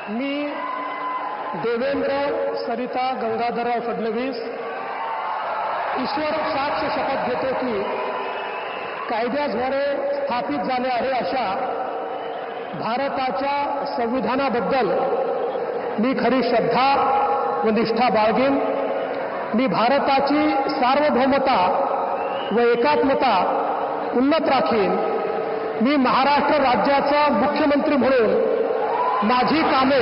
मी देवेंद्र सरिता गंगाधरराव फडणवीस ईश्वर साक्ष शपथ घेतो की कायद्याद्वारे स्थापित झाले आहे अशा भारताच्या संविधानाबद्दल मी खरी श्रद्धा व निष्ठा बाळगेन। मी भारताची सार्वभौमता व एकात्मता उन्नत राखीन। मी महाराष्ट्र राज्याचा मुख्यमंत्री म्हणून माझी कामे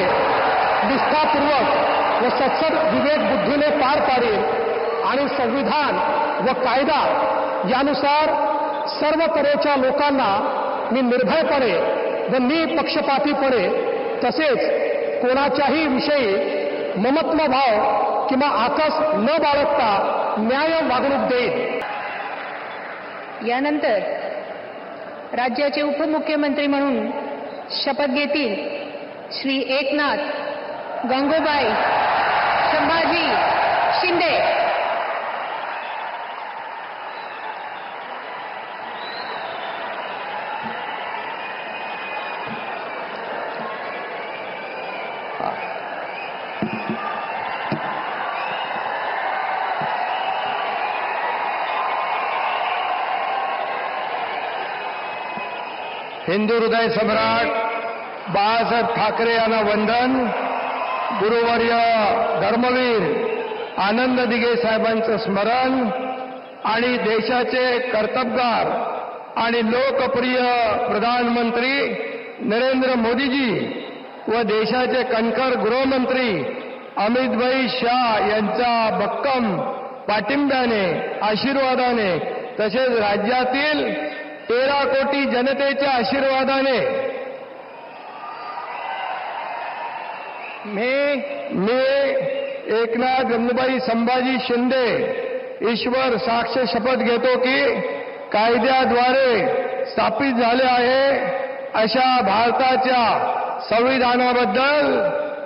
निष्ठापूर्वक व सत्सद विवेक बुद्धीने पार पाडेन आणि संविधान व कायदा यानुसार सर्व तऱ्हेच्या लोकांना मी निर्भयपणे व निपक्षपातीपणे तसेच कोणाच्याही विषयी ममत्व भाव किंवा आकस न बाळगता न्याय वागणूक देईन। यानंतर राज्याचे उपमुख्यमंत्री म्हणून शपथ घेतील श्री एकनाथ गंगूबाई संभाजी शिंदे। हिंदू हृदय सम्राट बाळासाहेब ठाकरे यांना वंदन। गुरुवर्य धर्मवीर आनंद दिघे साहेबांचं स्मरण आणि देशाचे कर्तबगार आणि लोकप्रिय प्रधानमंत्री नरेंद्र मोदीजी व देशाचे कणखर गृहमंत्री अमितभाई शाह यांच्या भक्कम पाठिंब्याने आशीर्वादाने तसेच राज्यातील 13 कोटी जनतेच्या आशीर्वादाने मी एकनाथ गंगूबाई संभाजी शिंदे ईश्वर साक्ष शपथ घेतो की कायद्याद्वारे स्थापित झाले आहे अशा भारताच्या संविधानाबद्दल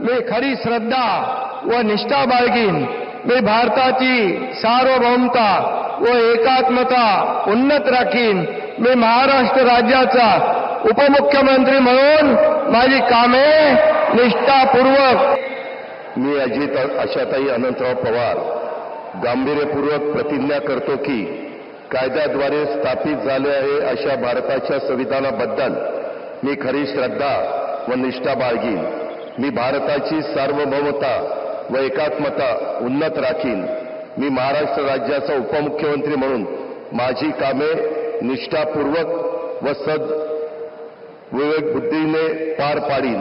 मी खरी श्रद्धा व निष्ठा बाळगीन। मी भारताची सार्वभौमता व एकात्मता उन्नत राखीन। मी महाराष्ट्र राज्याचा उपमुख्यमंत्री म्हणून माझी कामे निष्ठापूर्वक मी अजित आशाताई अनंतराव पवार गांभीर्यपूर्वक प्रतिज्ञा करतो की कायद्याद्वारे स्थापित झाले आहे अशा भारताच्या संविधानाबद्दल मी खरी श्रद्धा व निष्ठा बाळगीन। मी भारताची सार्वभौमता व एकात्मता उन्नत राखीन। मी महाराष्ट्र राज्याचा उपमुख्यमंत्री म्हणून माझी कामे निष्ठापूर्वक व सद विवेक बुद्धीने पार पाडीन।